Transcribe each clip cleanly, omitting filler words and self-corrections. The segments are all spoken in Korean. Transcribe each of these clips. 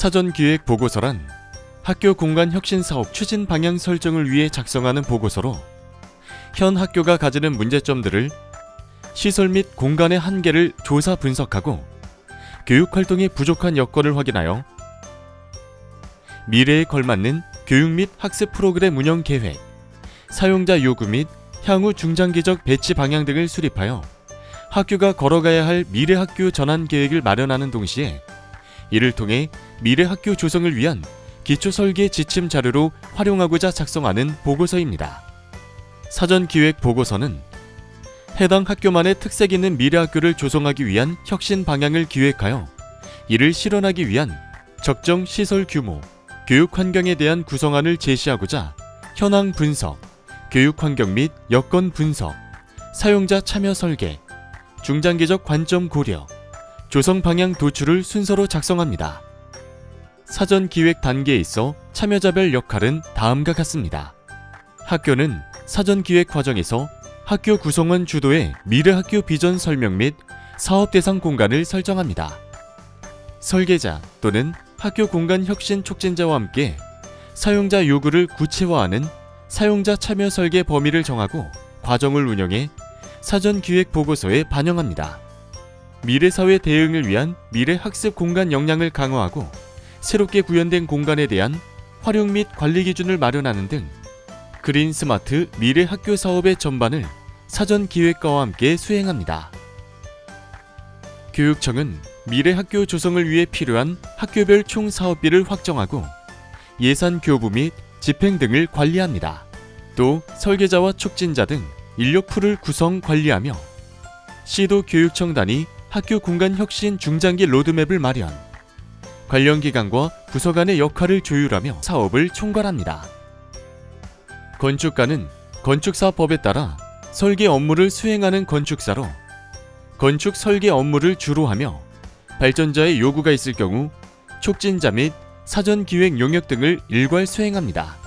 사전기획 보고서란 학교 공간 혁신 사업 추진 방향 설정을 위해 작성하는 보고서로 현 학교가 가지는 문제점들을 시설 및 공간의 한계를 조사 분석하고 교육활동의 부족한 여건을 확인하여 미래에 걸맞는 교육 및 학습 프로그램 운영 계획, 사용자 요구 및 향후 중장기적 배치 방향 등을 수립하여 학교가 걸어가야 할 미래 학교 전환 계획을 마련하는 동시에 이를 통해 미래 학교 조성을 위한 기초 설계 지침 자료로 활용하고자 작성하는 보고서입니다. 사전 기획 보고서는 해당 학교만의 특색 있는 미래 학교를 조성하기 위한 혁신 방향을 기획하여 이를 실현하기 위한 적정 시설 규모, 교육 환경에 대한 구성안을 제시하고자 현황 분석, 교육 환경 및 여건 분석, 사용자 참여 설계, 중장기적 관점 고려, 조성 방향 도출을 순서로 작성합니다. 사전 기획 단계에 있어 참여자별 역할은 다음과 같습니다. 학교는 사전 기획 과정에서 학교 구성원 주도의 미래 학교 비전 설명 및 사업 대상 공간을 설정합니다. 설계자 또는 학교 공간 혁신 촉진자와 함께 사용자 요구를 구체화하는 사용자 참여 설계 범위를 정하고 과정을 운영해 사전 기획 보고서에 반영합니다. 미래 사회 대응을 위한 미래 학습 공간 역량을 강화하고 새롭게 구현된 공간에 대한 활용 및 관리 기준을 마련하는 등 그린 스마트 미래 학교 사업의 전반을 사전 기획과와 함께 수행합니다. 교육청은 미래 학교 조성을 위해 필요한 학교별 총 사업비를 확정하고 예산 교부 및 집행 등을 관리합니다. 또 설계자와 촉진자 등 인력풀을 구성 관리하며 시도 교육청 단위 학교 공간 혁신 중장기 로드맵을 마련, 관련 기관과 부서 간의 역할을 조율하며 사업을 총괄합니다. 건축가는 건축사법에 따라 설계 업무를 수행하는 건축사로 건축 설계 업무를 주로 하며 발전자의 요구가 있을 경우 촉진자 및 사전 기획 용역 등을 일괄 수행합니다.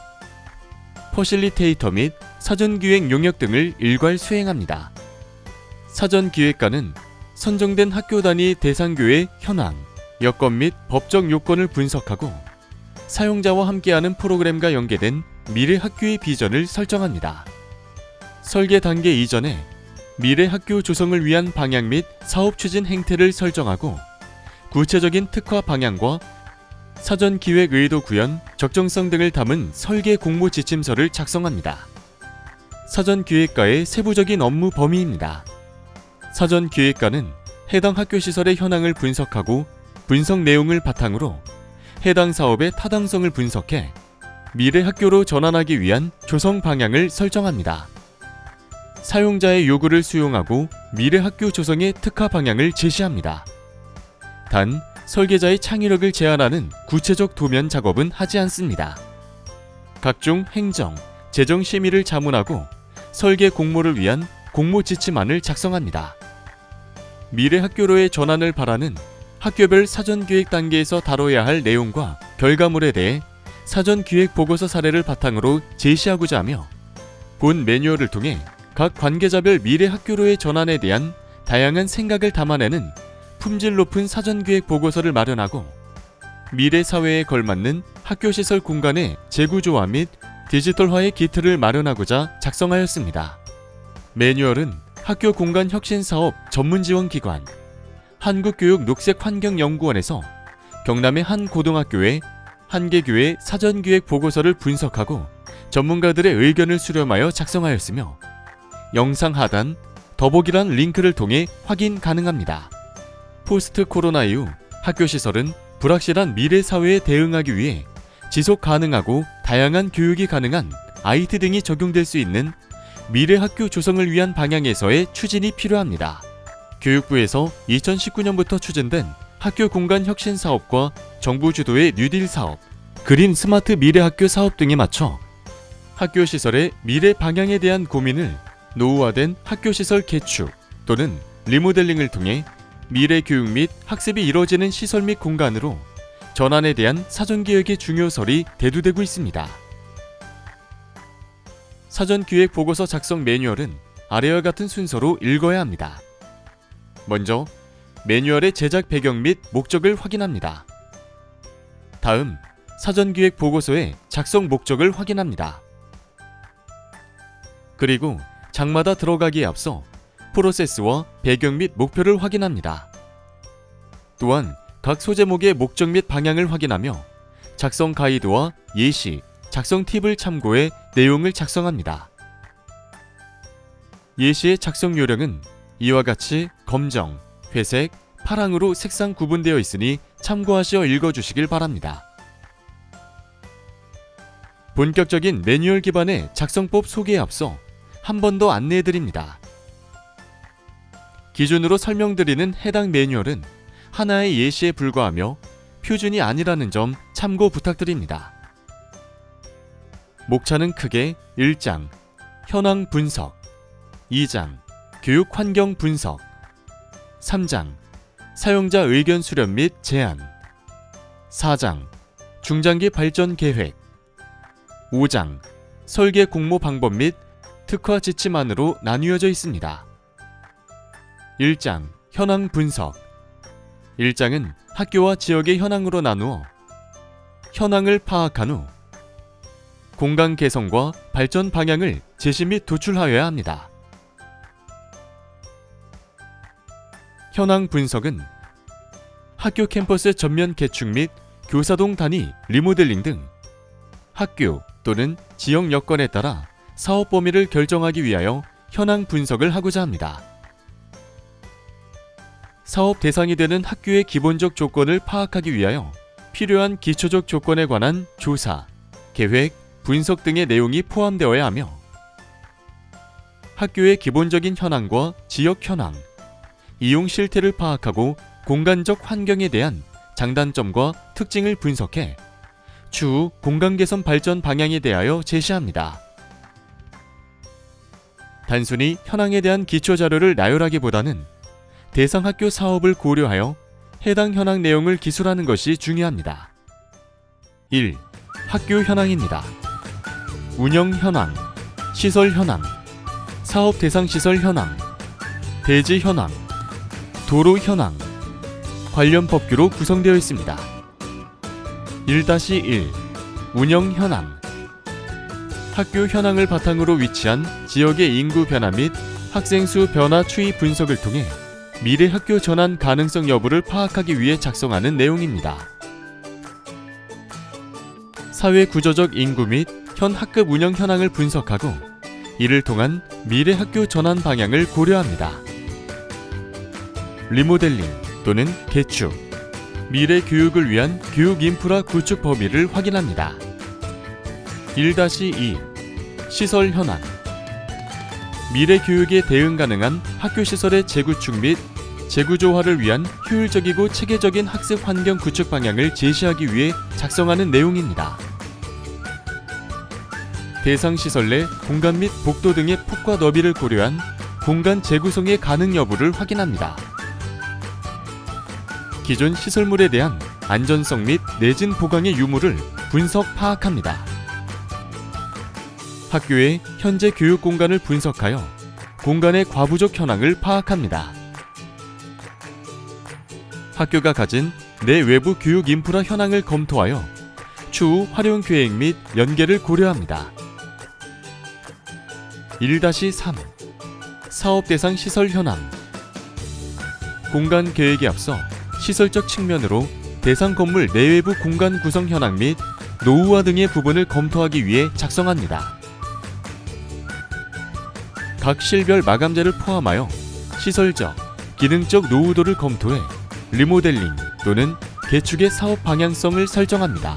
퍼실리테이터 및 사전 기획 용역 등을 일괄 수행합니다. 사전 기획과는 선정된 학교 단위 대상교의 현황, 여건 및 법적 요건을 분석하고 사용자와 함께하는 프로그램과 연계된 미래 학교의 비전을 설정합니다. 설계 단계 이전에 미래 학교 조성을 위한 방향 및 사업 추진 행태를 설정하고 구체적인 특화 방향과 사전 기획 의도 구현, 적정성 등을 담은 설계 공모 지침서를 작성합니다. 사전 기획과의 세부적인 업무 범위입니다. 사전 기획과는 해당 학교 시설의 현황을 분석하고 분석 내용을 바탕으로 해당 사업의 타당성을 분석해 미래 학교로 전환하기 위한 조성 방향을 설정합니다. 사용자의 요구를 수용하고 미래 학교 조성의 특화 방향을 제시합니다. 단, 설계자의 창의력을 제한하는 구체적 도면 작업은 하지 않습니다. 각종 행정, 재정 심의를 자문하고 설계 공모를 위한 공모 지침안을 작성합니다. 미래 학교로의 전환을 바라는 학교별 사전 기획 단계에서 다뤄야 할 내용과 결과물에 대해 사전 기획 보고서 사례를 바탕으로 제시하고자 하며 본 매뉴얼을 통해 각 관계자별 미래 학교로의 전환에 대한 다양한 생각을 담아내는 품질 높은 사전 기획 보고서를 마련하고 미래 사회에 걸맞는 학교 시설 공간의 재구조화 및 디지털화의 기틀을 마련하고자 작성하였습니다. 매뉴얼은 학교 공간 혁신 사업 전문 지원 기관 한국교육 녹색환경연구원에서 경남의 한 고등학교에 한 개교의 사전 기획 보고서를 분석하고 전문가들의 의견을 수렴하여 작성하였으며 영상 하단 더보기란 링크를 통해 확인 가능합니다. 포스트 코로나 이후 학교 시설은 불확실한 미래 사회에 대응하기 위해 지속 가능하고 다양한 교육이 가능한 IT 등이 적용될 수 있는 미래 학교 조성을 위한 방향에서의 추진이 필요합니다. 교육부에서 2019년부터 추진된 학교 공간 혁신 사업과 정부 주도의 뉴딜 사업, 그린 스마트 미래 학교 사업 등에 맞춰 학교 시설의 미래 방향에 대한 고민을 노후화된 학교 시설 개축 또는 리모델링을 통해 미래 교육 및 학습이 이뤄지는 시설 및 공간으로 전환에 대한 사전기획의 중요설이 대두되고 있습니다. 사전기획 보고서 작성 매뉴얼은 아래와 같은 순서로 읽어야 합니다. 먼저 매뉴얼의 제작 배경 및 목적을 확인합니다. 다음 사전기획 보고서의 작성 목적을 확인합니다. 그리고 장마다 들어가기에 앞서 프로세스와 배경 및 목표를 확인합니다. 또한 각 소제목의 목적 및 방향을 확인하며 작성 가이드와 예시, 작성 팁을 참고해 내용을 작성합니다. 예시의 작성 요령은 이와 같이 검정, 회색, 파랑으로 색상 구분되어 있으니 참고하시어 읽어주시길 바랍니다. 본격적인 매뉴얼 기반의 작성법 소개에 앞서 한 번 더 안내해드립니다. 기준으로 설명드리는 해당 매뉴얼은 하나의 예시에 불과하며 표준이 아니라는 점 참고 부탁드립니다. 목차는 크게 1장, 현황 분석, 2장, 교육 환경 분석, 3장, 사용자 의견 수렴 및 제안, 4장, 중장기 발전 계획, 5장, 설계 공모 방법 및 특화 지침안으로 나뉘어져 있습니다. 1장, 현황 분석. 1장은 학교와 지역의 현황으로 나누어 현황을 파악한 후 공간 개선과 발전 방향을 제시 및 도출하여야 합니다. 현황 분석은 학교 캠퍼스 전면 개축 및 교사동 단위 리모델링 등 학교 또는 지역 여건에 따라 사업 범위를 결정하기 위하여 현황 분석을 하고자 합니다. 사업 대상이 되는 학교의 기본적 조건을 파악하기 위하여 필요한 기초적 조건에 관한 조사, 계획, 분석 등의 내용이 포함되어야 하며 학교의 기본적인 현황과 지역 현황, 이용 실태를 파악하고 공간적 환경에 대한 장단점과 특징을 분석해 추후 공간 개선 발전 방향에 대하여 제시합니다. 단순히 현황에 대한 기초 자료를 나열하기보다는 대상 학교 사업을 고려하여 해당 현황 내용을 기술하는 것이 중요합니다. 1. 학교 현황입니다. 운영 현황, 시설 현황, 사업 대상 시설 현황, 대지 현황, 도로 현황, 관련 법규로 구성되어 있습니다. 1-1. 운영 현황. 학교 현황을 바탕으로 위치한 지역의 인구 변화 및 학생 수 변화 추이 분석을 통해 미래 학교 전환 가능성 여부를 파악하기 위해 작성하는 내용입니다. 사회 구조적 인구 및 현 학급 운영 현황을 분석하고 이를 통한 미래 학교 전환 방향을 고려합니다. 리모델링 또는 개축, 미래 교육을 위한 교육 인프라 구축 범위를 확인합니다. 1-2. 시설 현황. 미래 교육에 대응 가능한 학교 시설의 재구축 및 재구조화를 위한 효율적이고 체계적인 학습 환경 구축 방향을 제시하기 위해 작성하는 내용입니다. 대상 시설 내 공간 및 복도 등의 폭과 너비를 고려한 공간 재구성의 가능 여부를 확인합니다. 기존 시설물에 대한 안전성 및 내진 보강의 유무를 분석 파악합니다. 학교의 현재 교육 공간을 분석하여 공간의 과부족 현황을 파악합니다. 학교가 가진 내외부 교육 인프라 현황을 검토하여 추후 활용 계획 및 연계를 고려합니다. 1-3. 사업 대상 시설 현황. 공간 계획에 앞서 시설적 측면으로 대상 건물 내외부 공간 구성 현황 및 노후화 등의 부분을 검토하기 위해 작성합니다. 각 실별 마감재를 포함하여 시설적, 기능적 노후도를 검토해 리모델링 또는 개축의 사업 방향성을 설정합니다.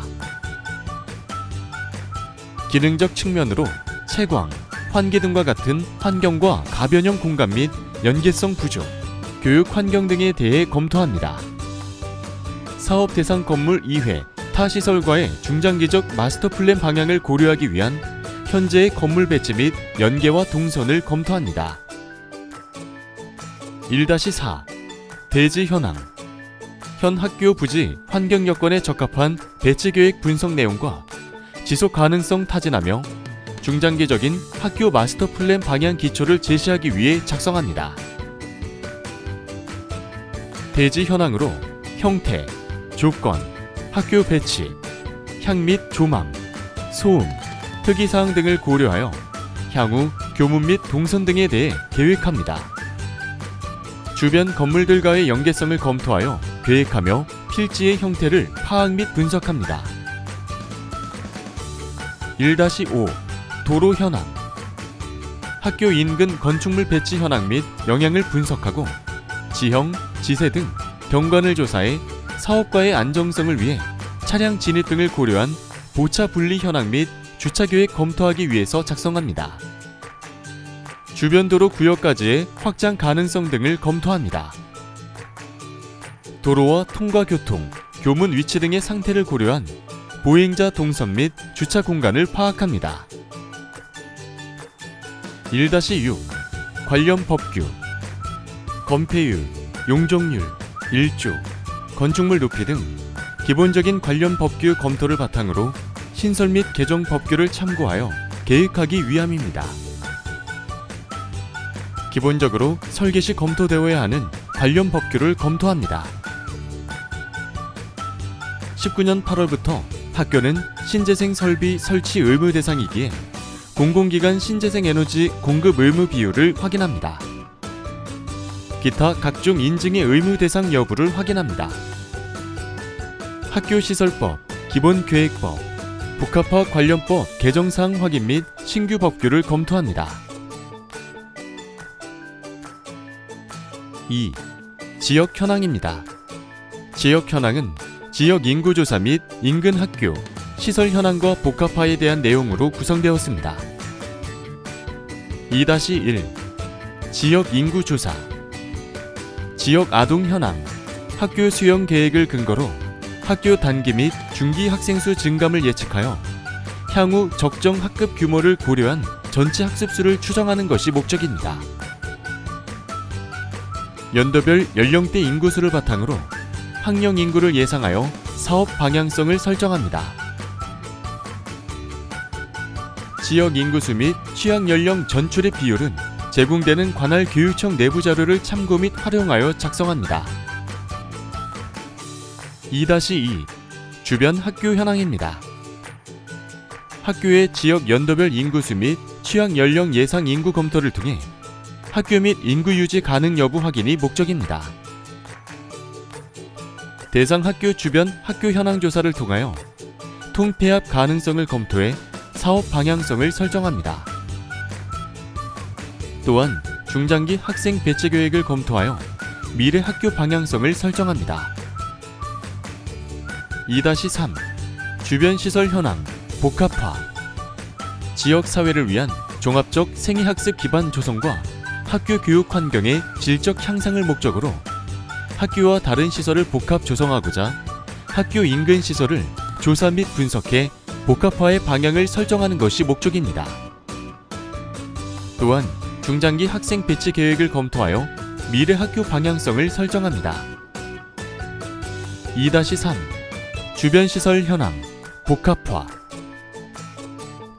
기능적 측면으로 채광, 환기 등과 같은 환경과 가변형 공간 및 연계성 부족, 교육 환경 등에 대해 검토합니다. 사업 대상 건물 이외 타 시설과의 중장기적 마스터 플랜 방향을 고려하기 위한 현재의 건물 배치 및 연계와 동선을 검토합니다. 1-4. 대지 현황. 현 학교 부지 환경 여건에 적합한 배치 계획 분석 내용과 지속 가능성 타진하며 중장기적인 학교 마스터 플랜 방향 기초를 제시하기 위해 작성합니다. 대지 현황으로 형태, 조건, 학교 배치, 향 및 조망, 소음, 특이사항 등을 고려하여 향후 교문 및 동선 등에 대해 계획합니다. 주변 건물들과의 연계성을 검토하여 계획하며 필지의 형태를 파악 및 분석합니다. 1-5 도로 현황. 학교 인근 건축물 배치 현황 및 영향을 분석하고 지형, 지세 등 경관을 조사해 사업과의 안정성을 위해 차량 진입 등을 고려한 보차 분리 현황 및 주차 계획 검토하기 위해서 작성합니다. 주변 도로 구역까지의 확장 가능성 등을 검토합니다. 도로와 통과 교통, 교문 위치 등의 상태를 고려한 보행자 동선 및 주차 공간을 파악합니다. 1-6 관련 법규. 건폐율, 용적률, 일조, 건축물 높이 등 기본적인 관련 법규 검토를 바탕으로 신설 및 개정 법규를 참고하여 계획하기 위함입니다. 기본적으로 설계 시 검토되어야 하는 관련 법규를 검토합니다. 19년 8월부터 학교는 신재생 설비 설치 의무 대상이기에 공공기관 신재생 에너지 공급 의무 비율을 확인합니다. 기타 각종 인증의 의무 대상 여부를 확인합니다. 학교시설법, 기본계획법, 복합화 관련법 개정사항 확인 및 신규 법규를 검토합니다. 2. 지역 현황입니다. 지역 현황은 지역 인구 조사 및 인근 학교, 시설 현황과 복합화에 대한 내용으로 구성되었습니다. 2-1 지역 인구 조사. 지역 아동 현황, 학교 수용 계획을 근거로 학교 단기 및 중기 학생 수 증감을 예측하여 향후 적정 학급 규모를 고려한 전체 학습 수를 추정하는 것이 목적입니다. 연도별 연령대 인구수를 바탕으로 학령 인구를 예상하여 사업 방향성을 설정합니다. 지역 인구수 및 취약 연령 전출의 비율은 제공되는 관할 교육청 내부 자료를 참고 및 활용하여 작성합니다. 2-2 주변 학교 현황입니다. 학교의 지역 연도별 인구수 및 취약 연령 예상 인구 검토를 통해 학교 및 인구 유지 가능 여부 확인이 목적입니다. 대상 학교 주변 학교 현황 조사를 통하여 통폐합 가능성을 검토해 사업 방향성을 설정합니다. 또한 중장기 학생 배치 계획을 검토하여 미래 학교 방향성을 설정합니다. 2-3 주변 시설 현황, 복합화. 지역 사회를 위한 종합적 생애학습 기반 조성과 학교 교육 환경의 질적 향상을 목적으로 학교와 다른 시설을 복합 조성하고자 학교 인근 시설을 조사 및 분석해 복합화의 방향을 설정하는 것이 목적입니다. 또한 중장기 학생 배치 계획을 검토하여 미래 학교 방향성을 설정합니다. 2-3 주변 시설 현황, 복합화.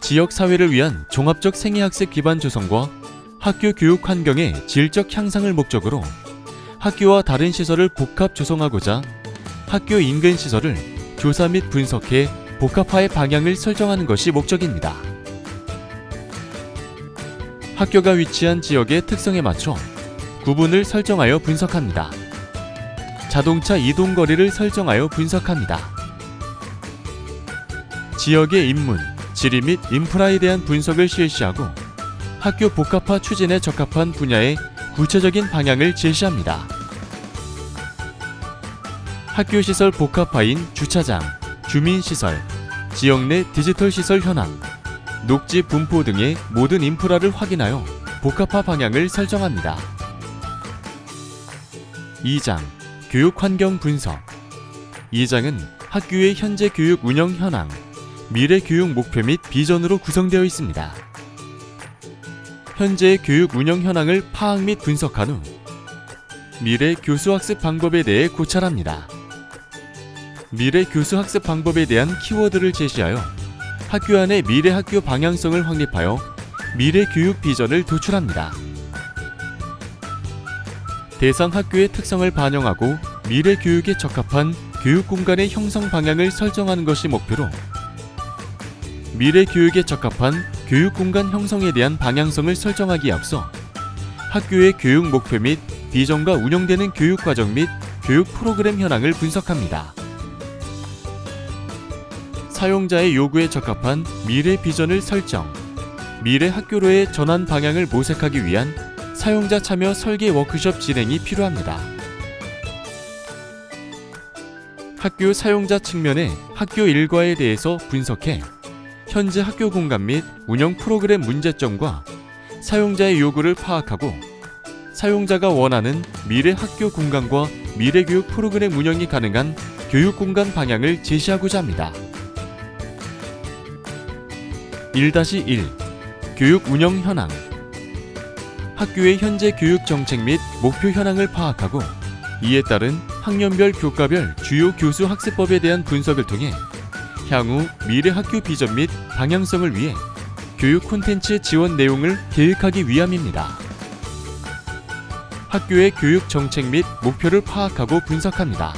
지역 사회를 위한 종합적 생애학습 기반 조성과 학교 교육 환경의 질적 향상을 목적으로 학교와 다른 시설을 복합 조성하고자 학교 인근 시설을 조사 및 분석해 복합화의 방향을 설정하는 것이 목적입니다. 학교가 위치한 지역의 특성에 맞춰 구분을 설정하여 분석합니다. 자동차 이동 거리를 설정하여 분석합니다. 지역의 인문, 지리 및 인프라에 대한 분석을 실시하고 학교 복합화 추진에 적합한 분야의 구체적인 방향을 제시합니다. 학교 시설 복합화인 주차장, 주민시설, 지역 내 디지털 시설 현황, 녹지 분포 등의 모든 인프라를 확인하여 복합화 방향을 설정합니다. 2장 교육 환경 분석. 2장은 학교의 현재 교육 운영 현황, 미래 교육 목표 및 비전으로 구성되어 있습니다. 현재의 교육 운영 현황을 파악 및 분석한 후 미래 교수학습 방법에 대해 고찰합니다. 미래 교수학습 방법에 대한 키워드를 제시하여 학교 안의 미래 학교 방향성을 확립하여 미래 교육 비전을 도출합니다. 대상 학교의 특성을 반영하고 미래 교육에 적합한 교육 공간의 형성 방향을 설정하는 것이 목표로 미래 교육에 적합한 교육 공간 형성에 대한 방향성을 설정하기에 앞서 학교의 교육 목표 및 비전과 운영되는 교육 과정 및 교육 프로그램 현황을 분석합니다. 사용자의 요구에 적합한 미래 비전을 설정, 미래 학교로의 전환 방향을 모색하기 위한 사용자 참여 설계 워크숍 진행이 필요합니다. 학교 사용자 측면의 학교 일과에 대해서 분석해 현재 학교 공간 및 운영 프로그램 문제점과 사용자의 요구를 파악하고 사용자가 원하는 미래 학교 공간과 미래 교육 프로그램 운영이 가능한 교육 공간 방향을 제시하고자 합니다. 1-1 교육 운영 현황. 학교의 현재 교육 정책 및 목표 현황을 파악하고 이에 따른 학년별 교과별 주요 교수 학습법에 대한 분석을 통해 향후 미래 학교 비전 및 방향성을 위해 교육 콘텐츠 지원 내용을 계획하기 위함입니다. 학교의 교육 정책 및 목표를 파악하고 분석합니다.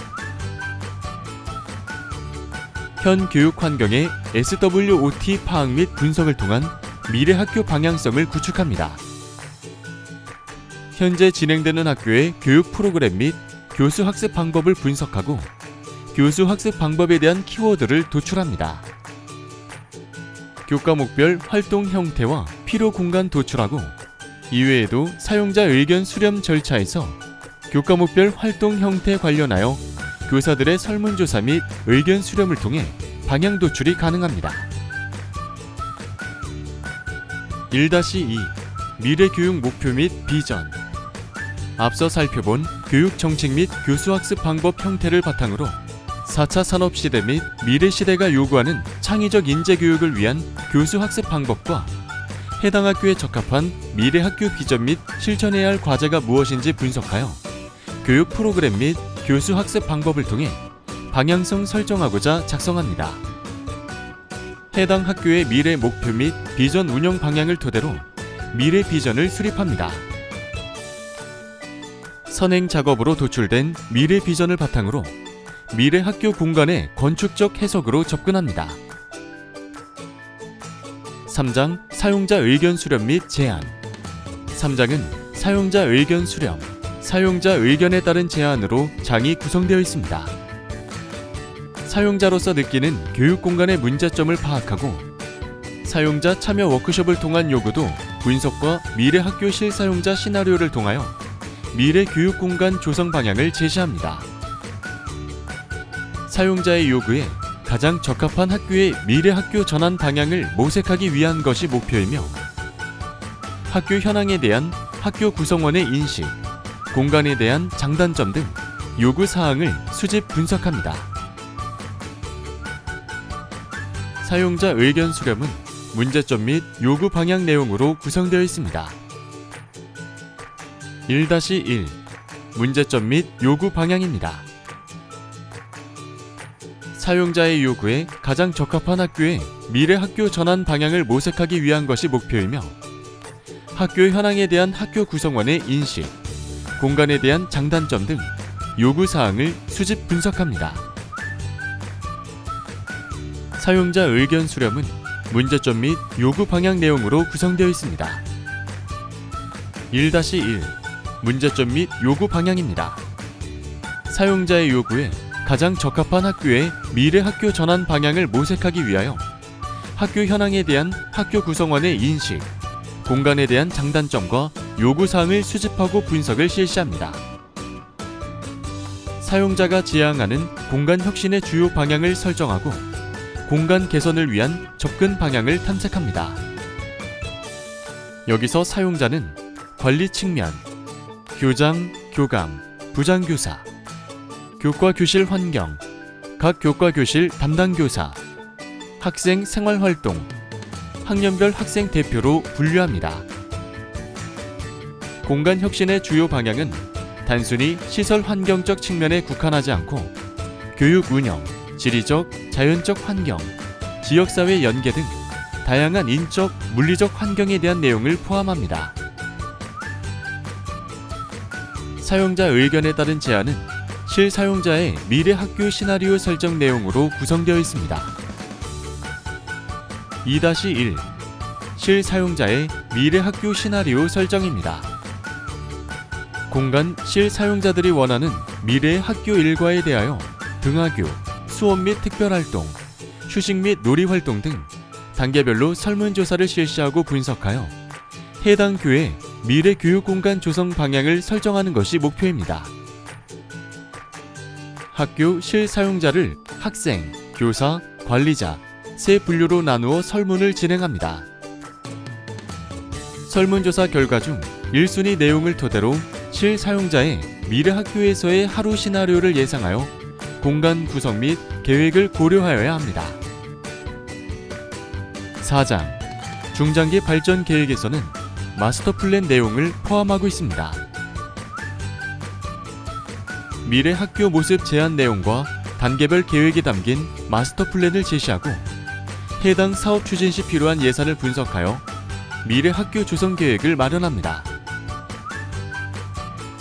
현 교육 환경의 SWOT 파악 및 분석을 통한 미래 학교 방향성을 구축합니다. 현재 진행되는 학교의 교육 프로그램 및 교수 학습 방법을 분석하고 교수 학습 방법에 대한 키워드를 도출합니다. 교과목별 활동 형태와 필요 공간 도출하고 이외에도 사용자 의견 수렴 절차에서 교과목별 활동 형태 관련하여 교사들의 설문조사 및 의견 수렴을 통해 방향 도출이 가능합니다. 1-2 미래 교육 목표 및 비전. 앞서 살펴본 교육 정책 및 교수 학습 방법 형태를 바탕으로 4차 산업시대 및 미래시대가 요구하는 창의적 인재교육을 위한 교수 학습 방법과 해당 학교에 적합한 미래 학교 비전 및 실천해야 할 과제가 무엇인지 분석하여 교육 프로그램 및 교수 학습 방법을 통해 방향성 설정하고자 작성합니다. 해당 학교의 미래 목표 및 비전 운영 방향을 토대로 미래 비전을 수립합니다. 선행 작업으로 도출된 미래 비전을 바탕으로 미래 학교 공간의 건축적 해석으로 접근합니다. 3장 사용자 의견 수렴 및 제안. 3장은 사용자 의견 수렴, 사용자 의견에 따른 제안으로 장이 구성되어 있습니다. 사용자로서 느끼는 교육 공간의 문제점을 파악하고 사용자 참여 워크숍을 통한 요구도 분석과 미래 학교 실사용자 시나리오를 통하여 미래 교육 공간 조성 방향을 제시합니다. 사용자의 요구에 가장 적합한 학교의 미래 학교 전환 방향을 모색하기 위한 것이 목표이며 학교 현황에 대한 학교 구성원의 인식, 공간에 대한 장단점 등 요구 사항을 수집 분석합니다. 사용자 의견 수렴은 문제점 및 요구 방향 내용으로 구성되어 있습니다. 1-1 문제점 및 요구 방향입니다. 사용자의 요구에 가장 적합한 학교의 미래 학교 전환 방향을 모색하기 위한 것이 목표이며 학교 현황에 대한 학교 구성원의 인식, 공간에 대한 장단점 등 요구 사항을 수집 분석합니다. 사용자 의견 수렴은 문제점 및 요구 방향 내용으로 구성되어 있습니다. 1-1 문제점 및 요구 방향입니다. 사용자의 요구에 가장 적합한 학교의 미래 학교 전환 방향을 모색하기 위하여 학교 현황에 대한 학교 구성원의 인식, 공간에 대한 장단점과 요구사항을 수집하고 분석을 실시합니다. 사용자가 지향하는 공간 혁신의 주요 방향을 설정하고 공간 개선을 위한 접근 방향을 탐색합니다. 여기서 사용자는 관리 측면, 교장, 교감, 부장교사, 교과 교실 환경, 각 교과 교실 담당 교사, 학생 생활활동, 학년별 학생 대표로 분류합니다. 공간 혁신의 주요 방향은 단순히 시설 환경적 측면에 국한하지 않고 교육 운영, 지리적, 자연적 환경, 지역사회 연계 등 다양한 인적, 물리적 환경에 대한 내용을 포함합니다. 사용자 의견에 따른 제안은 실사용자의 미래 학교 시나리오 설정 내용으로 구성되어 있습니다. 2-1 실사용자의 미래 학교 시나리오 설정입니다. 공간 실사용자들이 원하는 미래의 학교 일과에 대하여 등하교, 수업 및 특별활동, 휴식 및 놀이활동 등 단계별로 설문조사를 실시하고 분석하여 해당 교의 미래 교육 공간 조성 방향을 설정하는 것이 목표입니다. 학교 실사용자를 학생, 교사, 관리자 세 분류로 나누어 설문을 진행합니다. 설문조사 결과 중 1순위 내용을 토대로 실사용자의 미래 학교에서의 하루 시나리오를 예상하여 공간 구성 및 계획을 고려하여야 합니다. 4장 중장기 발전 계획에서는 마스터 플랜 내용을 포함하고 있습니다. 미래 학교 모습 제안 내용과 단계별 계획이 담긴 마스터 플랜을 제시하고 해당 사업 추진 시 필요한 예산을 분석하여 미래 학교 조성 계획을 마련합니다.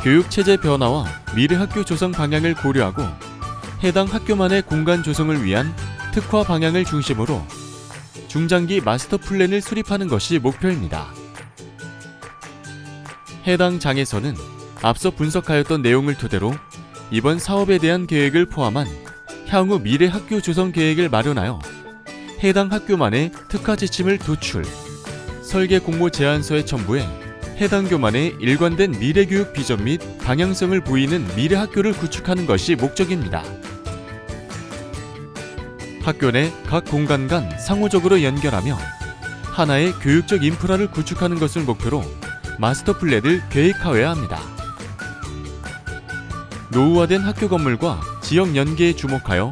교육 체제 변화와 미래 학교 조성 방향을 고려하고 해당 학교만의 공간 조성을 위한 특화 방향을 중심으로 중장기 마스터 플랜을 수립하는 것이 목표입니다. 해당 장에서는 앞서 분석하였던 내용을 토대로 이번 사업에 대한 계획을 포함한 향후 미래 학교 조성 계획을 마련하여 해당 학교만의 특화 지침을 도출, 설계 공모 제안서에 첨부해 해당 교만의 일관된 미래교육 비전 및 방향성을 보이는 미래 학교를 구축하는 것이 목적입니다. 학교 내 각 공간 간 상호적으로 연결하며 하나의 교육적 인프라를 구축하는 것을 목표로 마스터 플랜을 계획하여야 합니다. 노후화된 학교 건물과 지역 연계에 주목하여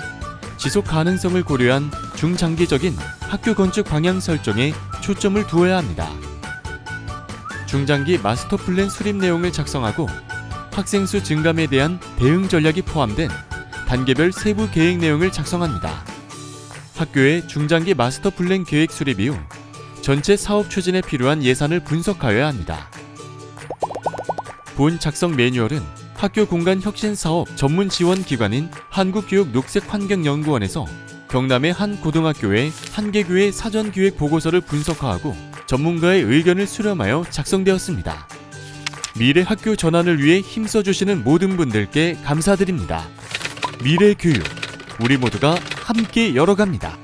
지속 가능성을 고려한 중장기적인 학교 건축 방향 설정에 초점을 두어야 합니다. 중장기 마스터 플랜 수립 내용을 작성하고 학생 수 증감에 대한 대응 전략이 포함된 단계별 세부 계획 내용을 작성합니다. 학교의 중장기 마스터 플랜 계획 수립 이후 전체 사업 추진에 필요한 예산을 분석하여야 합니다. 본 작성 매뉴얼은 학교 공간 혁신 사업 전문 지원 기관인 한국교육녹색환경연구원에서 경남의 한 고등학교의 한 개교의 사전 기획 보고서를 분석화하고 전문가의 의견을 수렴하여 작성되었습니다. 미래 학교 전환을 위해 힘써주시는 모든 분들께 감사드립니다. 미래 교육, 우리 모두가 함께 열어갑니다.